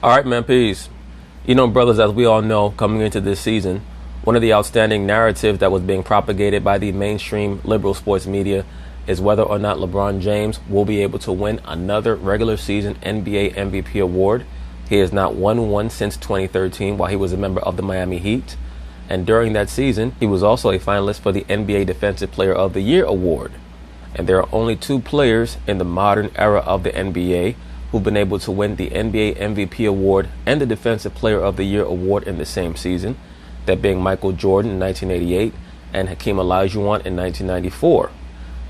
All right, man, peace. You know, brothers, as we all know, coming into this season, one of the outstanding narratives that was being propagated by the mainstream liberal sports media is whether or not LeBron James will be able to win another regular season NBA MVP award. He has not won one since 2013 while he was a member of the Miami Heat. And during that season, he was also a finalist for the NBA Defensive Player of the Year award. And there are only two players in the modern era of the NBA who've been able to win the NBA MVP award and the Defensive Player of the Year award in the same season, that being Michael Jordan in 1988 and Hakeem Olajuwon in 1994.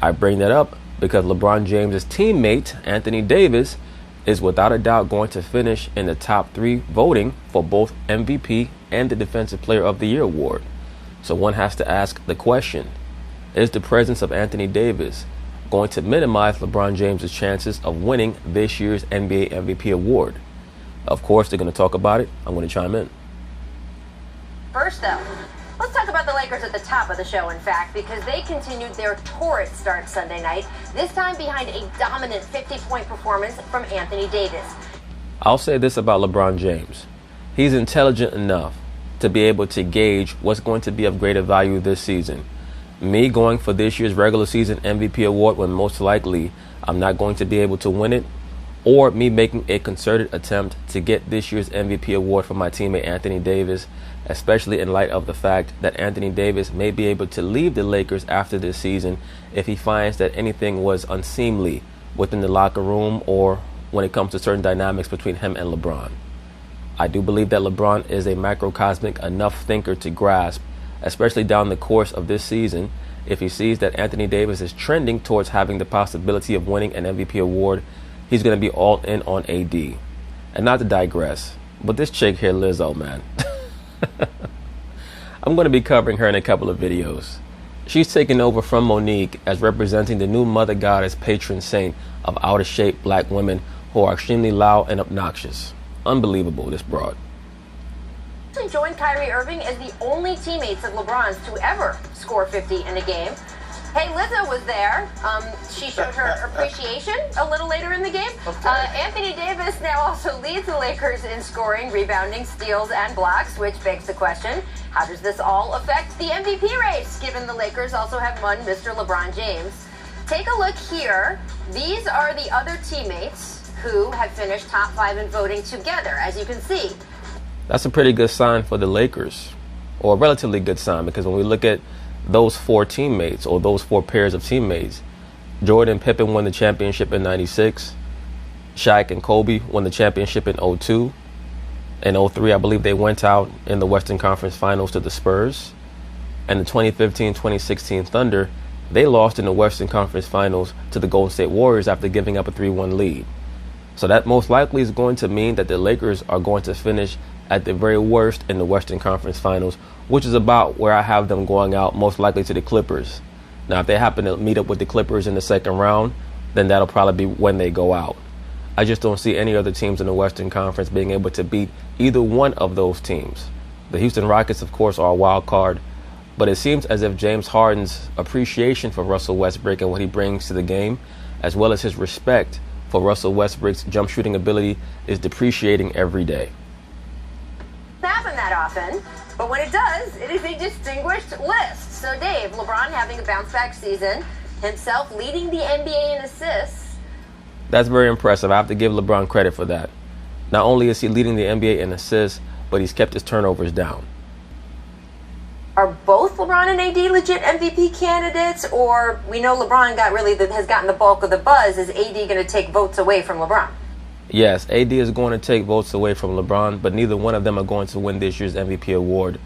I bring that up because LeBron James' teammate, Anthony Davis, is without a doubt going to finish in the top three voting for both MVP and the Defensive Player of the Year award. So one has to ask the question, is the presence of Anthony Davis going to minimize LeBron James' chances of winning this year's NBA MVP award? Of course, they're going to talk about it. I'm going to chime in. First, though, let's talk about the Lakers at the top of the show, in fact, because they continued their torrid start Sunday night, this time behind a dominant 50-point performance from Anthony Davis. I'll say this about LeBron James. He's intelligent enough to be able to gauge what's going to be of greater value this season. Me going for this year's regular season MVP award when most likely I'm not going to be able to win it, or me making a concerted attempt to get this year's MVP award for my teammate Anthony Davis, especially in light of the fact that Anthony Davis may be able to leave the Lakers after this season if he finds that anything was unseemly within the locker room or when it comes to certain dynamics between him and LeBron. I do believe that LeBron is a macrocosmic enough thinker to grasp, especially down the course of this season, if he sees that Anthony Davis is trending towards having the possibility of winning an MVP award, he's going to be all in on AD. And not to digress, but this chick here, Lizzo, man. I'm going to be covering her in a couple of videos. She's taken over from Monique as representing the new mother goddess patron saint of out-of-shape black women who are extremely loud and obnoxious. Unbelievable, this broad. Joined Kyrie Irving as the only teammates of LeBron's to ever score 50 in a game. Hey, Lizzo was there. She showed her appreciation a little later in the game. Anthony Davis now also leads the Lakers in scoring, rebounding, steals, and blocks, which begs the question, how does this all affect the MVP race, given the Lakers also have one Mr. LeBron James? Take a look here. These are the other teammates who have finished top 5 in voting together, as you can see. That's a pretty good sign for the Lakers, or a relatively good sign, because when we look at those four teammates, or those four pairs of teammates, Jordan and Pippen won the championship in 96. Shaq and Kobe won the championship in 02. In 03, I believe they went out in the Western Conference Finals to the Spurs. And the 2015-2016 Thunder, they lost in the Western Conference Finals to the Golden State Warriors after giving up a 3-1 lead. So that most likely is going to mean that the Lakers are going to finish at the very worst in the Western Conference Finals, which is about where I have them going out, most likely to the Clippers. Now, if they happen to meet up with the Clippers in the second round, then that'll probably be when they go out. I just don't see any other teams in the Western Conference being able to beat either one of those teams. The Houston Rockets, of course, are a wild card, but it seems as if James Harden's appreciation for Russell Westbrook and what he brings to the game, as well as his respect for Russell Westbrook's jump shooting ability, is depreciating every day. Happen that often, but when it does, it is a distinguished list. So Dave, LeBron having a bounce-back season, himself leading the NBA in assists. That's very impressive. I have to give LeBron credit for that. Not only is he leading the NBA in assists, but he's kept his turnovers down. Are both LeBron and AD legit MVP candidates, or we know LeBron has gotten the bulk of the buzz? Is AD going to take votes away from LeBron? Yes, AD is going to take votes away from LeBron, but neither one of them are going to win this year's MVP award.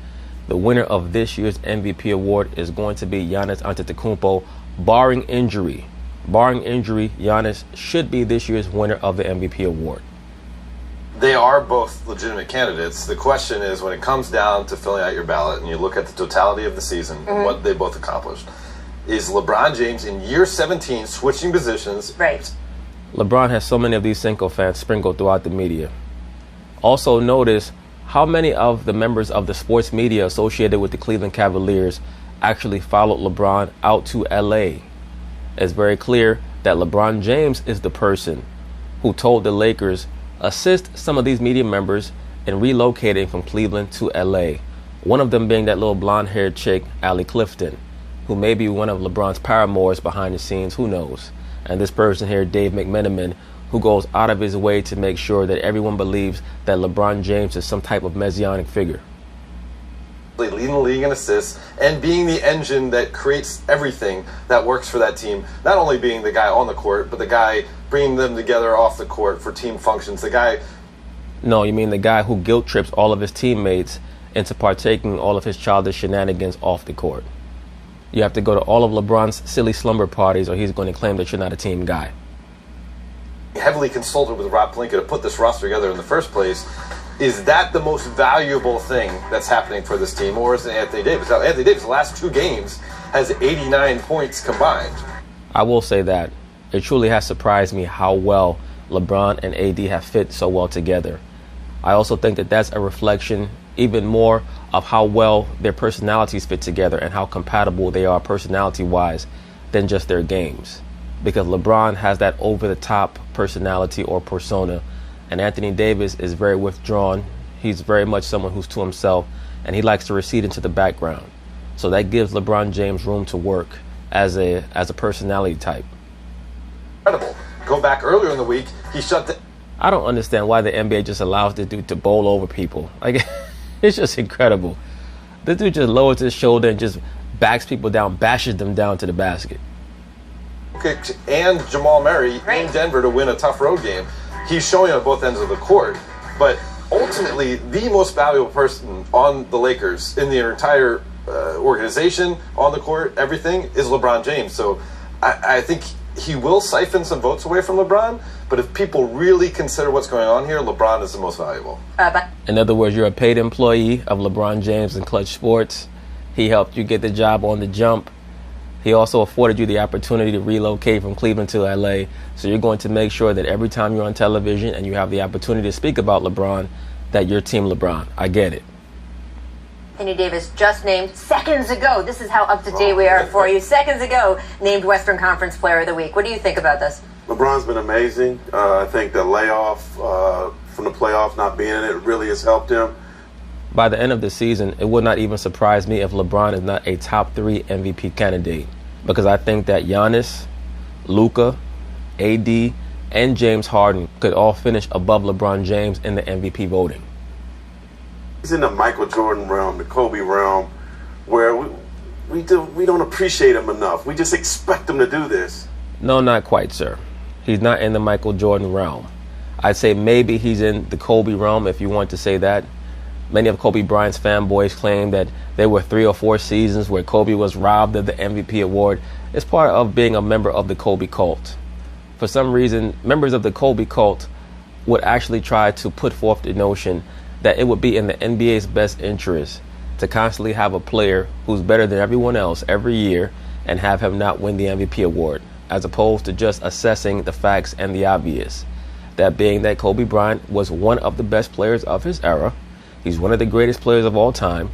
The winner of this year's MVP award is going to be Giannis Antetokounmpo, barring injury. Barring injury, Giannis should be this year's winner of the MVP award. They are both legitimate candidates. The question is, when it comes down to filling out your ballot and you look at the totality of the season and what they both accomplished, is LeBron James in year 17 switching positions? Right. LeBron has so many of these sycophants sprinkled throughout the media. Also notice how many of the members of the sports media associated with the Cleveland Cavaliers actually followed LeBron out to LA. It's very clear that LeBron James is the person who told the Lakers assist some of these media members in relocating from Cleveland to LA. One of them being that little blonde-haired chick, Allie Clifton, who may be one of LeBron's paramours behind the scenes, who knows. And this person here, Dave McMenamin, who goes out of his way to make sure that everyone believes that LeBron James is some type of messianic figure. Leading the league in assists and being the engine that creates everything that works for that team. Not only being the guy on the court, but the guy bringing them together off the court for team functions. The guy... No, you mean the guy who guilt trips all of his teammates into partaking in all of his childish shenanigans off the court. You have to go to all of LeBron's silly slumber parties or he's going to claim that you're not a team guy. Heavily consulted with Rob Pelinka to put this roster together in the first place. Is that the most valuable thing that's happening for this team, or is it Anthony Davis? Now, Anthony Davis, the last 2 games, has 89 points combined. I will say that. It truly has surprised me how well LeBron and AD have fit so well together. I also think that that's a reflection even more of how well their personalities fit together and how compatible they are personality-wise than just their games. Because LeBron has that over-the-top personality or persona, and Anthony Davis is very withdrawn. He's very much someone who's to himself, and he likes to recede into the background. So that gives LeBron James room to work as a personality type. Incredible. Go back earlier in the week, he shut the... I don't understand why the NBA just allows this dude to bowl over people. Like, it's just incredible. This dude just lowers his shoulder and just backs people down, bashes them down to the basket. And Jamal Murray in Denver to win a tough road game. He's showing on both ends of the court. But ultimately, the most valuable person on the Lakers in the entire organization, on the court, everything, is LeBron James. So I think he will siphon some votes away from LeBron. But if people really consider what's going on here, LeBron is the most valuable. In other words, you're a paid employee of LeBron James and Clutch Sports. He helped you get the job on the jump. He also afforded you the opportunity to relocate from Cleveland to LA. So you're going to make sure that every time you're on television and you have the opportunity to speak about LeBron, that you're Team LeBron. I get it. Anthony Davis just named seconds ago. This is how up to date we are for you. Seconds ago, named Western Conference Player of the Week. What do you think about this? LeBron's been amazing. I think the layoff from the playoffs, not being in it, really has helped him. By the end of the season, it would not even surprise me if LeBron is not a top 3 MVP candidate, because I think that Giannis, Luka, AD, and James Harden could all finish above LeBron James in the MVP voting. He's in the Michael Jordan realm, the Kobe realm, where we don't appreciate him enough. We just expect him to do this. No, not quite, sir. He's not in the Michael Jordan realm. I'd say maybe he's in the Kobe realm, if you want to say that. Many of Kobe Bryant's fanboys claim that there were 3 or 4 seasons where Kobe was robbed of the MVP award. It's part of being a member of the Kobe cult. For some reason, members of the Kobe cult would actually try to put forth the notion that it would be in the NBA's best interest to constantly have a player who's better than everyone else every year and have him not win the MVP award, as opposed to just assessing the facts and the obvious. That being that Kobe Bryant was one of the best players of his era. He's one of the greatest players of all time,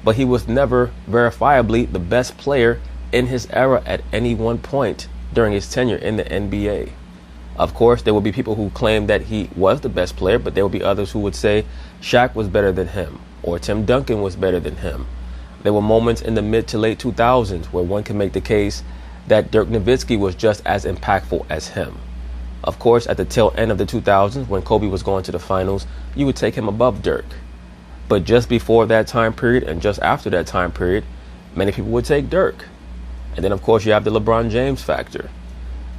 but he was never verifiably the best player in his era at any one point during his tenure in the NBA. Of course, there will be people who claim that he was the best player, but there will be others who would say Shaq was better than him or Tim Duncan was better than him. There were moments in the mid to late 2000s where one can make the case that Dirk Nowitzki was just as impactful as him. Of course, at the tail end of the 2000s, when Kobe was going to the finals, you would take him above Dirk. But just before that time period and just after that time period, many people would take Dirk. And then, of course, you have the LeBron James factor.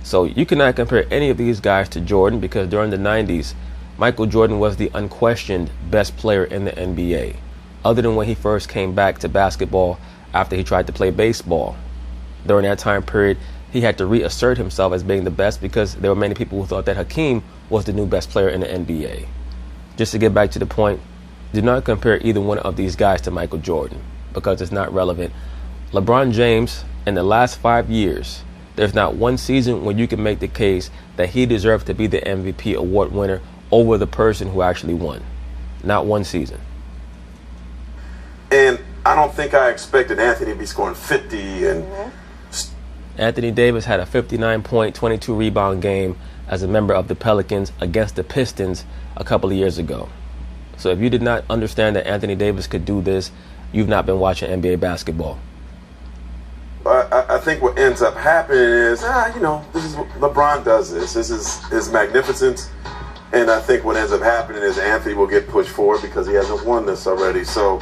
So you cannot compare any of these guys to Jordan, because during the 90s, Michael Jordan was the unquestioned best player in the NBA, other than when he first came back to basketball after he tried to play baseball. During that time period, he had to reassert himself as being the best because there were many people who thought that Hakeem was the new best player in the NBA. Just to get back to the point, do not compare either one of these guys to Michael Jordan because it's not relevant. LeBron James, in the last 5 years, there's not one season when you can make the case that he deserved to be the MVP award winner over the person who actually won. Not one season. And I don't think I expected Anthony to be scoring 50 and Anthony Davis had a 59-point, 22-rebound game as a member of the Pelicans against the Pistons a couple of years ago. So if you did not understand that Anthony Davis could do this, you've not been watching NBA basketball. I think what ends up happening is, this is LeBron does this. This is his magnificence. And I think what ends up happening is Anthony will get pushed forward because he hasn't won this already. So,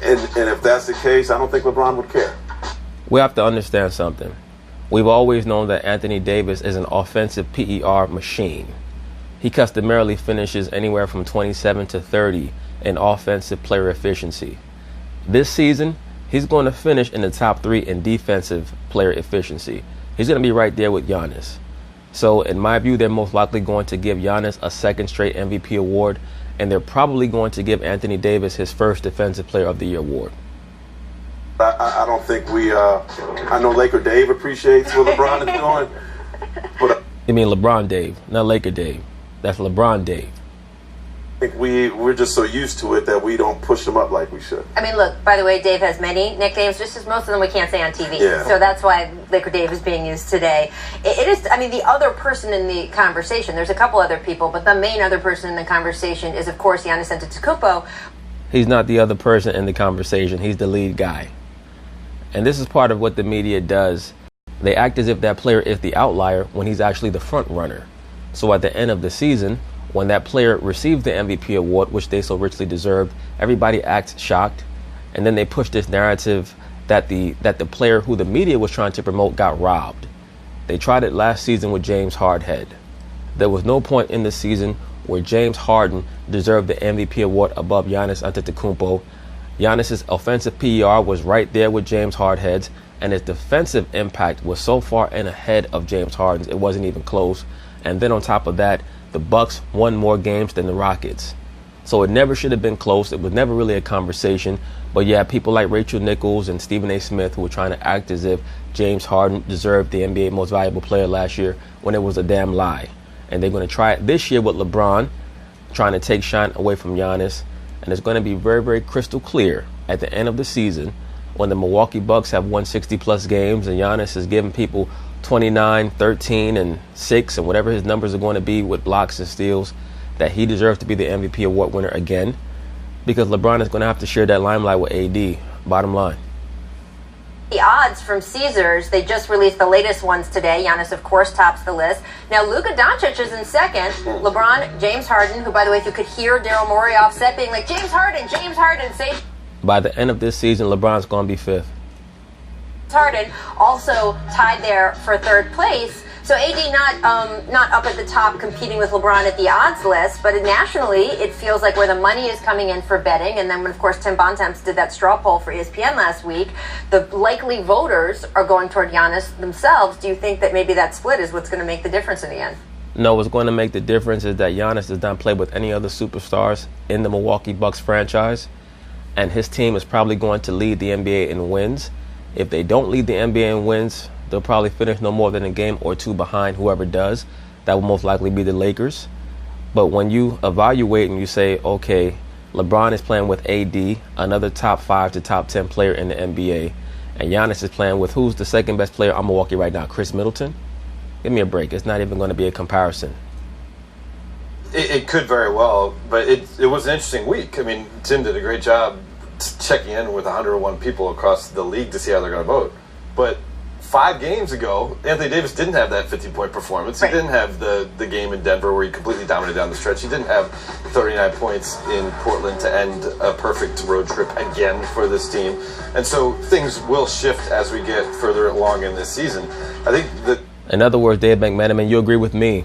and if that's the case, I don't think LeBron would care. We have to understand something. We've always known that Anthony Davis is an offensive PER machine. He customarily finishes anywhere from 27 to 30 in offensive player efficiency. This season, he's going to finish in the top 3 in defensive player efficiency. He's going to be right there with Giannis. So in my view, they're most likely going to give Giannis a second straight MVP award, and they're probably going to give Anthony Davis his first Defensive Player of the Year award. I don't think I know Laker Dave appreciates what LeBron is doing. But You mean LeBron Dave, not Laker Dave. That's LeBron Dave. I think we're just so used to it that we don't push them up like we should. I mean, look, by the way, Dave has many nicknames, just as most of them we can't say on TV. Yeah. So that's why Laker Dave is being used today. It is, I mean, the other person in the conversation, there's a couple other people, but the main other person in the conversation is, of course, Giannis Antetokounmpo. He's not the other person in the conversation. He's the lead guy. And this is part of what the media does. They act as if that player is the outlier when he's actually the front runner. So at the end of the season, when that player receives the MVP award, which they so richly deserved, everybody acts shocked. And then they push this narrative that the player who the media was trying to promote got robbed. They tried it last season with James Harden. There was no point in the season where James Harden deserved the MVP award above Giannis Antetokounmpo. Giannis's offensive PER was right there with James Harden's, and his defensive impact was so far and ahead of James Harden's, it wasn't even close. And then on top of that, the Bucks won more games than the Rockets. So it never should have been close. It was never really a conversation. But you have people like Rachel Nichols and Stephen A. Smith who were trying to act as if James Harden deserved the NBA Most Valuable Player last year when it was a damn lie. And they're going to try it this year with LeBron, trying to take shine away from Giannis. And it's going to be very, very crystal clear at the end of the season when the Milwaukee Bucks have won 60-plus games and Giannis is giving people 29, 13, and 6, and whatever his numbers are going to be with blocks and steals, that he deserves to be the MVP award winner again, because LeBron is going to have to share that limelight with AD, bottom line. The odds from Caesars, they just released the latest ones today. Giannis, of course, tops the list. Now, Luka Doncic is in second. LeBron, James Harden, who, by the way, if you could hear Daryl Morey offset being like, James Harden, say... By the end of this season, LeBron's going to be 5th. Harden also tied there for 3rd place. So AD not up at the top competing with LeBron at the odds list, but nationally it feels like where the money is coming in for betting. And then when, of course, Tim Bontemps did that straw poll for ESPN last week, the likely voters are going toward Giannis themselves. Do you think that maybe that split is what's going to make the difference in the end? No, what's going to make the difference is that Giannis does not play with any other superstars in the Milwaukee Bucks franchise, and his team is probably going to lead the NBA in wins. If they don't lead the NBA in wins, they'll probably finish no more than a game or two behind whoever does. That will most likely be the Lakers. But when you evaluate and you say, okay, LeBron is playing with AD, another top 5 to top 10 player in the NBA, and Giannis is playing with who's the second best player on Milwaukee right now, Chris Middleton? Give me a break. It's not even going to be a comparison. It could very well, but it was an interesting week. I mean, Tim did a great job checking in with 101 people across the league to see how they're going to vote. But 5 games ago, Anthony Davis didn't have that 50-point performance. Right. He didn't have the game in Denver where he completely dominated down the stretch. He didn't have 39 points in Portland to end a perfect road trip again for this team. And so things will shift as we get further along in this season. I think that... In other words, Dave McMenamin, you agree with me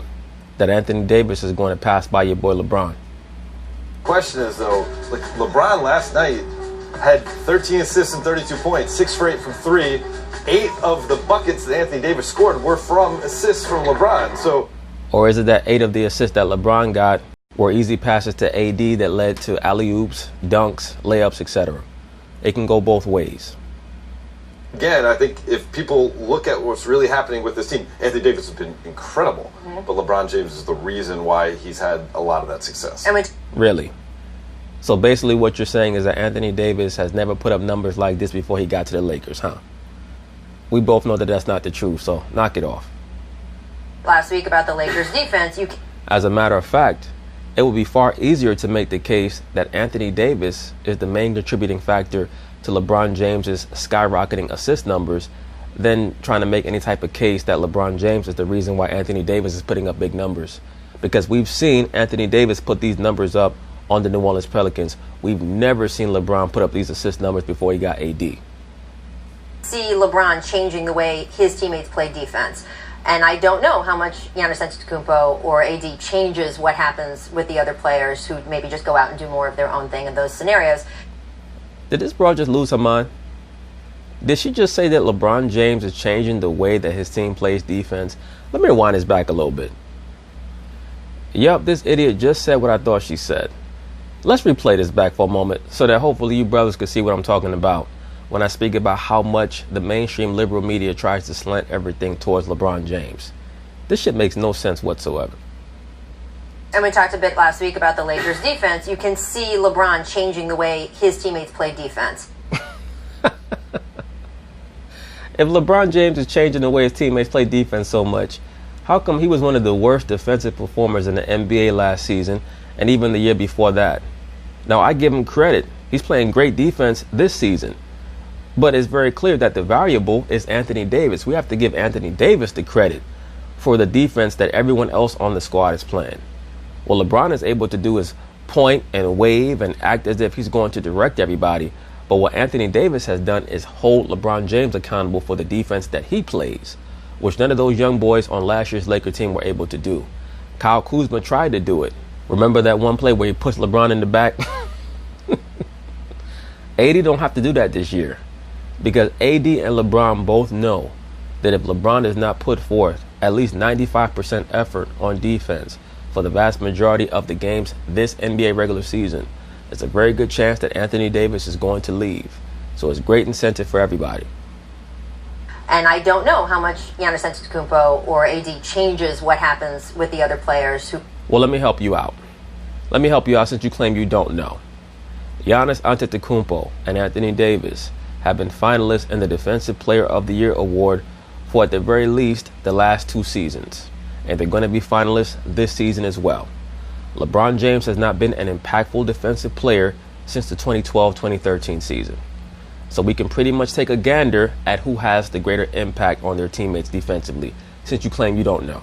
that Anthony Davis is going to pass by your boy LeBron. Question is, though, like LeBron last night had 13 assists and 32 points, 6 for 8 from 3. 8 of the buckets that Anthony Davis scored were from assists from LeBron. So, or is it that 8 of the assists that LeBron got were easy passes to AD that led to alley-oops, dunks, layups, etc.? It can go both ways. Again, I think if people look at what's really happening with this team, Anthony Davis has been incredible, but LeBron James is the reason why he's had a lot of that success. Really? So basically what you're saying is that Anthony Davis has never put up numbers like this before he got to the Lakers, huh? We both know that that's not the truth, so knock it off. last week about the Lakers defense. As a matter of fact, it would be far easier to make the case that Anthony Davis is the main contributing factor to LeBron James's skyrocketing assist numbers than trying to make any type of case that LeBron James is the reason why Anthony Davis is putting up big numbers. Because we've seen Anthony Davis put these numbers up on the New Orleans Pelicans. We've never seen LeBron put up these assist numbers before he got AD. See LeBron changing the way his teammates play defense. And I don't know how much Giannis Antetokounmpo or AD changes what happens with the other players who maybe just go out and do more of their own thing in those scenarios. Did this bro just lose her mind? Did she just say that LeBron James is changing the way that his team plays defense? Let me rewind this back a little bit. Yup, this idiot just said what I thought she said. Let's replay this back for a moment so that hopefully you brothers can see what I'm talking about when I speak about how much the mainstream liberal media tries to slant everything towards LeBron James. This shit makes no sense whatsoever. And we talked a bit last week about the Lakers defense. You can see LeBron changing the way his teammates play defense. If LeBron James is changing the way his teammates play defense so much, how come he was one of the worst defensive performers in the NBA last season and even the year before that? Now, I give him credit. He's playing great defense this season. But it's very clear that the variable is Anthony Davis. We have to give Anthony Davis the credit for the defense that everyone else on the squad is playing. What LeBron is able to do is point and wave and act as if he's going to direct everybody. But what Anthony Davis has done is hold LeBron James accountable for the defense that he plays, which none of those young boys on last year's Laker team were able to do. Kyle Kuzma tried to do it. Remember that one play where he pushed LeBron in the back? AD don't have to do that this year because AD and LeBron both know that if LeBron does not put forth at least 95% effort on defense for the vast majority of the games this NBA regular season, it's a very good chance that Anthony Davis is going to leave. So it's great incentive for everybody. And I don't know how much Giannis Antetokounmpo or AD changes what happens with the other players who... Well, let me help you out. Let me help you out since you claim you don't know. Giannis Antetokounmpo and Anthony Davis have been finalists in the Defensive Player of the Year award for at the very least the last 2 seasons. And they're going to be finalists this season as well. LeBron James has not been an impactful defensive player since the 2012-2013 season. So we can pretty much take a gander at who has the greater impact on their teammates defensively, since you claim you don't know.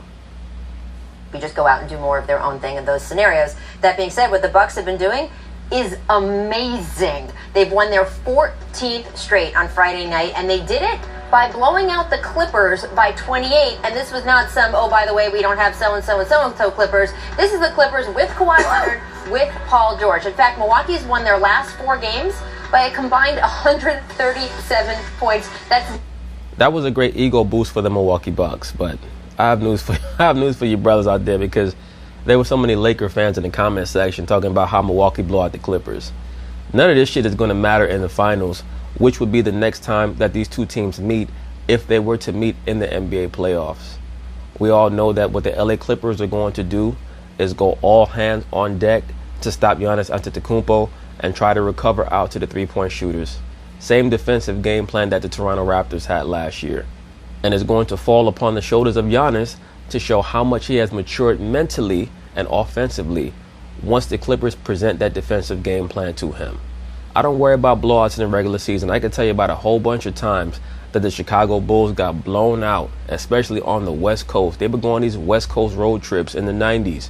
We just go out and do more of their own thing in those scenarios. That being said, what the Bucks have been doing is amazing. They've won their 14th straight on Friday night, and they did it by blowing out the Clippers by 28. And this was not some, oh, by the way, we don't have so-and-so and so-and-so Clippers. This is the Clippers with Kawhi Leonard, with Paul George. In fact, Milwaukee's won their last 4 games by a combined 137 points. That was a great ego boost for the Milwaukee Bucks, but I have news for you brothers out there, because there were so many Laker fans in the comment section talking about how Milwaukee blew out the Clippers. None of this shit is going to matter in the finals, which would be the next time that these two teams meet if they were to meet in the NBA playoffs. We all know that what the LA Clippers are going to do is go all hands on deck to stop Giannis Antetokounmpo and try to recover out to the three-point shooters. Same defensive game plan that the Toronto Raptors had last year. And it's going to fall upon the shoulders of Giannis to show how much he has matured mentally and offensively once the Clippers present that defensive game plan to him. I don't worry about blowouts in the regular season. I can tell you about a whole bunch of times that the Chicago Bulls got blown out, especially on the West Coast. They were going these West Coast road trips in the 90s,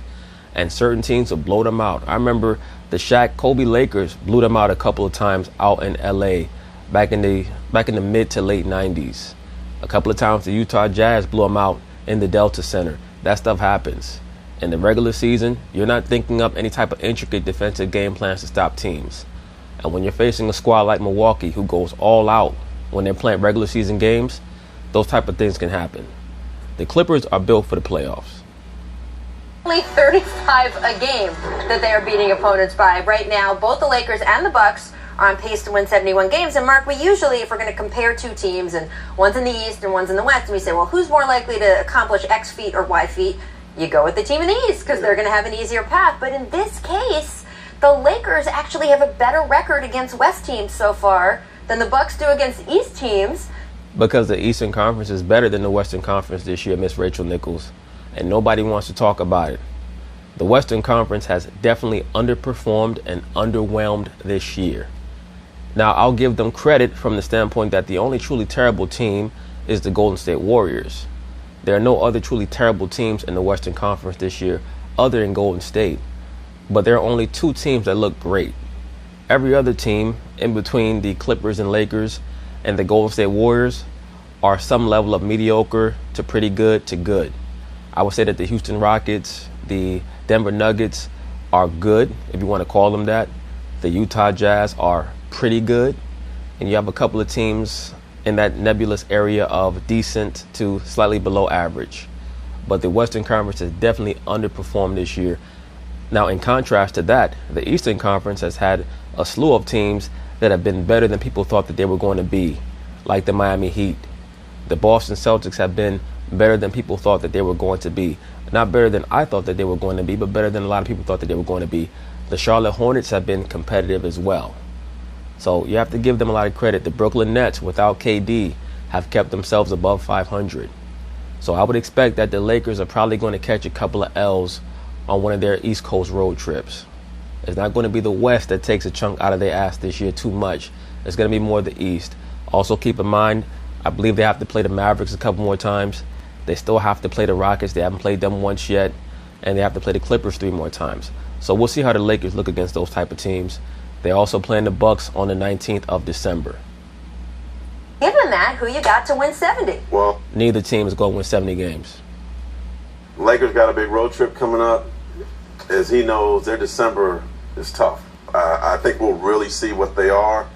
and certain teams would blow them out. I remember the Shaq Kobe Lakers blew them out a couple of times out in LA back in the mid to late 90s. A couple of times the Utah Jazz blew them out in the Delta Center. That stuff happens. In the regular season, you're not thinking up any type of intricate defensive game plans to stop teams. And when you're facing a squad like Milwaukee who goes all out when they're playing regular season games, those type of things can happen. The Clippers are built for the playoffs. Only 35 a game that they are beating opponents by. Right now, both the Lakers and the Bucks are on pace to win 71 games. And Mark, we usually, if we're going to compare two teams, and one's in the East and one's in the West, and we say, well, who's more likely to accomplish X feat or Y feat? You go with the team in the East because they're going to have an easier path. But in this case, the Lakers actually have a better record against West teams so far than the Bucks do against East teams. Because the Eastern Conference is better than the Western Conference this year, Miss Rachel Nichols. and nobody wants to talk about it. The Western Conference has definitely underperformed and underwhelmed this year. Now, I'll give them credit from the standpoint that the only truly terrible team is the Golden State Warriors. There are no other truly terrible teams in the Western Conference this year other than Golden State. But there are only two teams that look great. Every other team in between the Clippers and Lakers and the Golden State Warriors are some level of mediocre to pretty good to good. I would say that the Houston Rockets, the Denver Nuggets are good, if you want to call them that. The Utah Jazz are pretty good. And you have a couple of teams in that nebulous area of decent to slightly below average. But the Western Conference has definitely underperformed this year. Now, in contrast to that, the Eastern Conference has had a slew of teams that have been better than people thought that they were going to be, like the Miami Heat. The Boston Celtics have been better than people thought that they were going to be. Not better than I thought that they were going to be, but better than a lot of people thought that they were going to be. The Charlotte Hornets have been competitive as well. So you have to give them a lot of credit. The Brooklyn Nets, without KD, have kept themselves above 500. So I would expect that the Lakers are probably going to catch a couple of L's on one of their East Coast road trips. It's not going to be the West that takes a chunk out of their ass this year too much. It's going to be more the East. Also keep in mind, I believe they have to play the Mavericks a couple more times. They still have to play the Rockets. They haven't played them once yet. And they have to play the Clippers 3 more times. So we'll see how the Lakers look against those type of teams. They're also playing the Bucks on the 19th of December. Given that, who you got to win 70? Well, Neither team is going to win 70 games. Lakers got a big road trip coming up. As he knows, their December is tough. I think we'll really see what they are.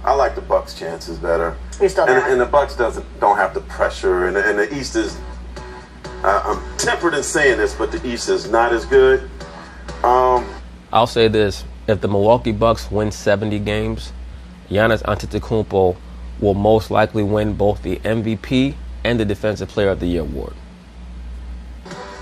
I like the Bucks' chances better. You're still there. And the Bucks don't have the pressure. And the East is, I'm tempered in saying this, but the East is not as good. I'll say this. If the Milwaukee Bucks win 70 games, Giannis Antetokounmpo will most likely win both the MVP and the Defensive Player of the Year award.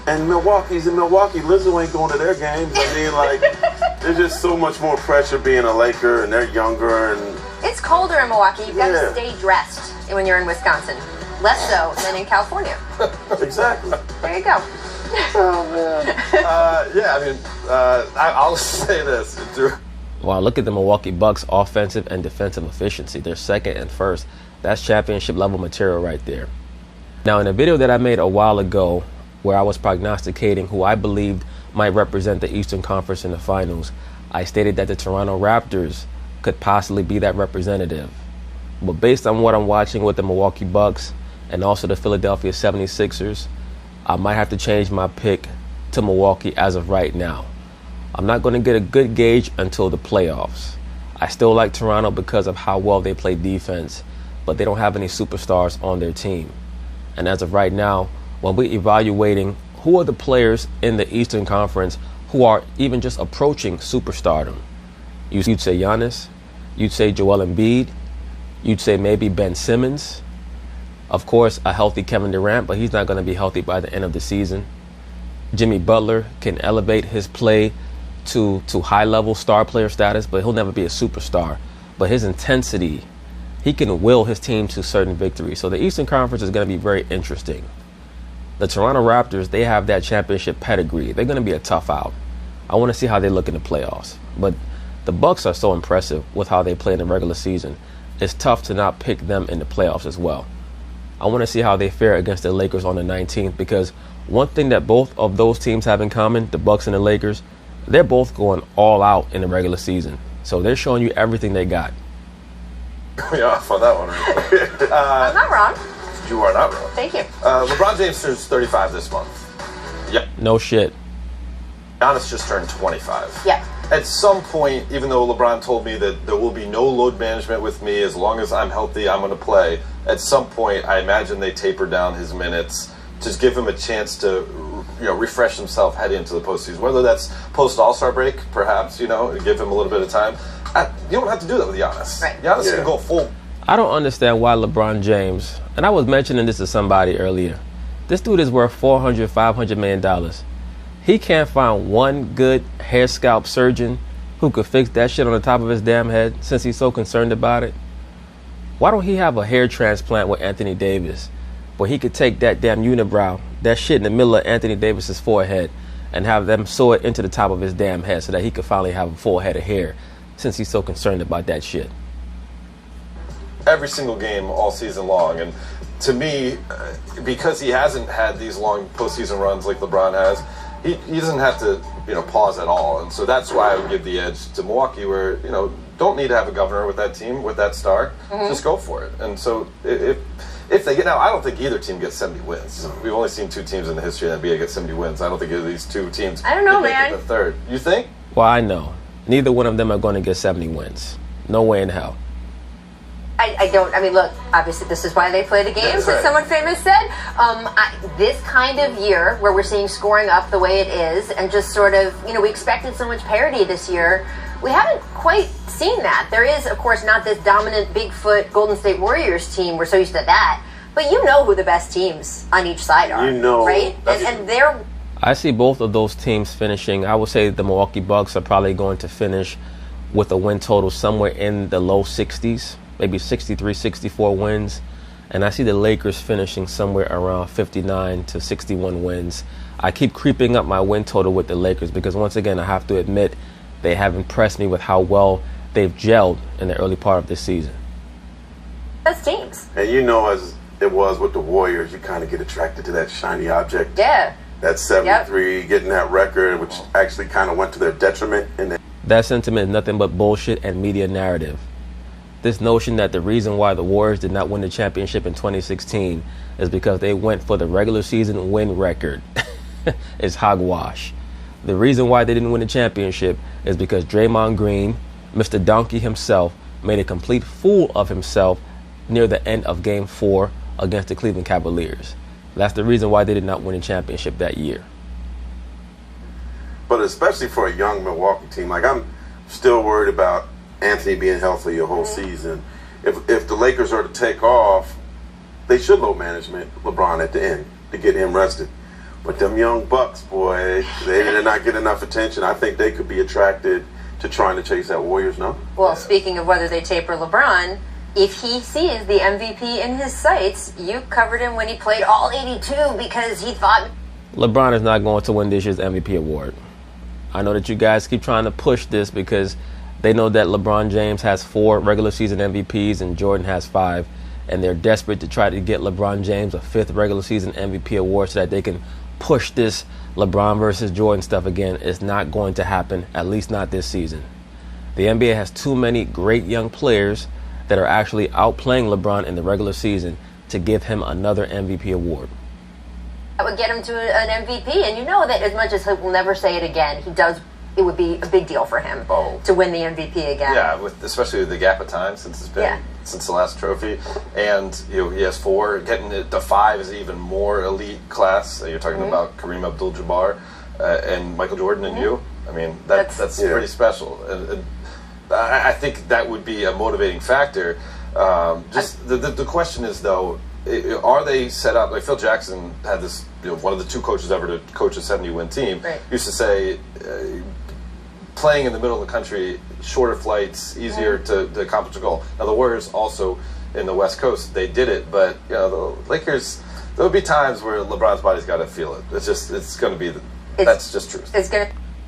And Milwaukee's in Milwaukee. Lizzo ain't going to their games. I mean, like, there's just so much more pressure being a Laker, and they're younger. And It's colder in Milwaukee. You've got Yeah. to stay dressed when you're in Wisconsin. Less so than in California. exactly. There you go. Oh, man. Yeah, I mean, I'll say this. Wow, look at the Milwaukee Bucks' offensive and defensive efficiency. They're second and first. That's championship level material right there. Now, in a video that I made a while ago where I was prognosticating who I believed might represent the Eastern Conference in the finals, I stated that the Toronto Raptors could possibly be that representative. But based on what I'm watching with the Milwaukee Bucks and also the Philadelphia 76ers, I might have to change my pick to Milwaukee as of right now. I'm not going to get a good gauge until the playoffs. I still like Toronto because of how well they play defense, but they don't have any superstars on their team. And as of right now, when we're evaluating who are the players in the Eastern Conference who are even just approaching superstardom, you'd say Giannis, you'd say Joel Embiid, you'd say maybe Ben Simmons. Of course, a healthy Kevin Durant, but he's not going to be healthy by the end of the season. Jimmy Butler can elevate his play to high-level star player status, but he'll never be a superstar. But his intensity, he can will his team to certain victories. So the Eastern Conference is going to be very interesting. The Toronto Raptors, they have that championship pedigree. They're going to be a tough out. I want to see how they look in the playoffs. But the Bucks are so impressive with how they play in the regular season. It's tough to not pick them in the playoffs as well. I want to see how they fare against the Lakers on the 19th, because one thing that both of those teams have in common, the Bucks and the Lakers, they're both going all out in the regular season. So they're showing you everything they got. You're off on that one. Right? I'm not wrong. You are not wrong. Thank you. LeBron James turns 35 this month. Yep. No shit. Giannis just turned 25. Yeah. At some point, even though LeBron told me that there will be no load management with me, as long as I'm healthy, I'm going to play. At some point, I imagine they taper down his minutes, just give him a chance to, refresh himself heading into the postseason. Whether that's post All-Star break, perhaps, give him a little bit of time. You don't have to do that with Giannis. Right. Giannis can go full. I don't understand why LeBron James, and I was mentioning this to somebody earlier, this dude is worth $400, $500 million. He can't find one good hair scalp surgeon who could fix that shit on the top of his damn head since he's so concerned about it. Why don't he have a hair transplant with Anthony Davis? but he could take that damn unibrow, that shit in the middle of Anthony Davis's forehead, and have them sew it into the top of his damn head so that he could finally have a full head of hair, since he's so concerned about that shit. Every single game all season long, and to me, because he hasn't had these long postseason runs like LeBron has, he doesn't have to pause at all, and so that's why I would give the edge to Milwaukee, where don't need to have a governor with that team, with that star, just go for it. And so if they get, now I don't think either team gets 70 wins. We've only seen 2 teams in the history of the NBA get 70 wins. I don't think either of these 2 teams. I don't know, make man. it the third. You think? Well, I know neither one of them are going to get 70 wins. No way in hell. I don't. I mean, look. Obviously, this is why they play the games, That's right. as someone famous said. This kind of year, where we're seeing scoring up the way it is, and just sort of, we expected so much parity this year. We haven't quite seen that. There is, of course, not this dominant Bigfoot Golden State Warriors team. We're so used to that. But you know who the best teams on each side are, right? And they're. I see both of those teams finishing. I would say the Milwaukee Bucks are probably going to finish with a win total somewhere in the low 60s. Maybe 63, 64 wins. And I see the Lakers finishing somewhere around 59 to 61 wins. I keep creeping up my win total with the Lakers because, once again, I have to admit they have impressed me with how well they've gelled in the early part of this season. Best teams. And as it was with the Warriors, you kind of get attracted to that shiny object. Yeah. That 73, getting that record, which actually kind of went to their detriment. That sentiment is nothing but bullshit and media narrative. This notion that the reason why the Warriors did not win the championship in 2016 is because they went for the regular season win record is hogwash. The reason why they didn't win the championship is because Draymond Green, Mr. Donkey himself, made a complete fool of himself near the end of Game 4 against the Cleveland Cavaliers. That's the reason why they did not win the championship that year. But especially for a young Milwaukee team, I'm still worried about Anthony being healthy a whole season. If the Lakers are to take off, they should load management LeBron at the end to get him rested. But them young Bucks, boy, they did not get enough attention. I think they could be attracted to trying to chase that Warriors number. Well, speaking of whether they taper LeBron, if he sees the MVP in his sights, you covered him when he played all 82 because he thought LeBron is not going to win this year's MVP award. I know that you guys keep trying to push this because they know that LeBron James has 4 regular season MVPs and Jordan has 5, and they're desperate to try to get LeBron James a 5th regular season MVP award so that they can push this LeBron versus Jordan stuff again. It's not going to happen, at least not this season. The NBA has too many great young players that are actually outplaying LeBron in the regular season to give him another MVP award. that would get him to an MVP. And you know that as much as he will never say it again, it would be a big deal for him to win the MVP again. Yeah, especially with the gap of time since the last trophy, and he has 4. Getting it to 5 is even more elite class. You're talking about Kareem Abdul-Jabbar and Michael Jordan and you. I mean, that's pretty special. And I think that would be a motivating factor. The question is though, are they set up? Like Phil Jackson had this, one of the 2 coaches ever to coach a 70-win team. Right. Used to say. Playing in the middle of the country, shorter flights, easier to accomplish a goal. Now the Warriors also in the West Coast, they did it, but the Lakers, there'll be times where LeBron's body's got to feel it. It's going to be that's just truth.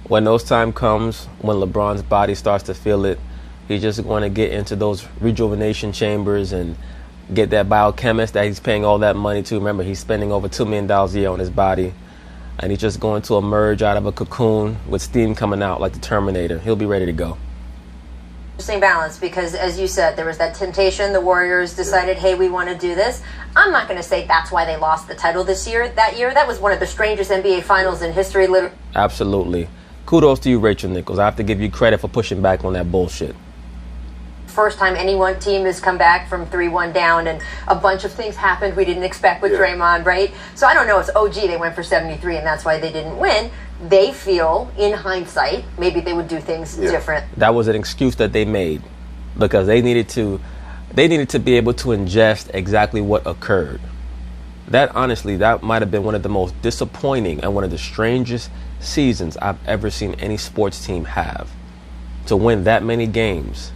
When those time comes, when LeBron's body starts to feel it, he's just going to get into those rejuvenation chambers and get that biochemist that he's paying all that money to. Remember, he's spending over $2 million a year on his body. And he's just going to emerge out of a cocoon with steam coming out like the Terminator. He'll be ready to go. Interesting balance, because as you said, there was that temptation. The Warriors decided, hey, we want to do this. I'm not going to say that's why they lost the title that year. That was one of the strangest NBA finals in history. Absolutely. Kudos to you, Rachel Nichols. I have to give you credit for pushing back on that bullshit. First time any one team has come back from 3-1 down, and a bunch of things happened we didn't expect with Draymond, right? So I don't know if they went for 73 and that's why they didn't win. They feel, in hindsight, maybe they would do things different. That was an excuse that they made because they needed to be able to ingest exactly what occurred. That might have been one of the most disappointing and one of the strangest seasons I've ever seen any sports team have. To win that many games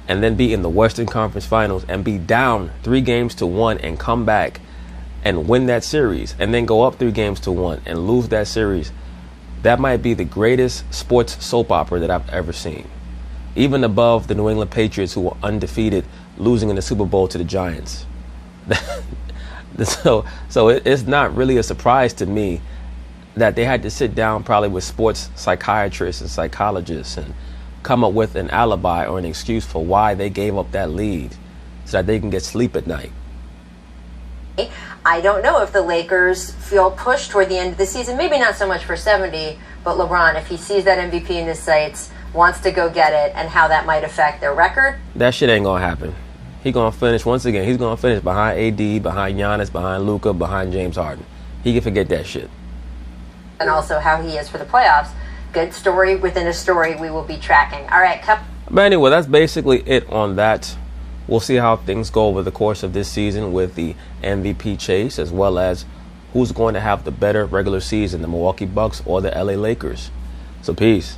and then be in the Western Conference Finals and be down 3-1 and come back and win that series and then go up 3-1 and lose that series, that might be the greatest sports soap opera that I've ever seen. Even above the New England Patriots, who were undefeated, losing in the Super Bowl to the Giants. So it's not really a surprise to me that they had to sit down probably with sports psychiatrists and psychologists and come up with an alibi or an excuse for why they gave up that lead so that they can get sleep at night. I don't know if the Lakers feel pushed toward the end of the season. Maybe not so much for 70, but LeBron, if he sees that MVP in his sights, wants to go get it, and how that might affect their record. That shit ain't going to happen. He's going to finish, once again, he's going to finish behind AD, behind Giannis, behind Luka, behind James Harden. He can forget that shit. And also how he is for the playoffs. Good story within a story we will be tracking. All right, But anyway, that's basically it on that. We'll see how things go over the course of this season with the MVP chase, as well as who's going to have the better regular season, the Milwaukee Bucks or the LA Lakers. So peace.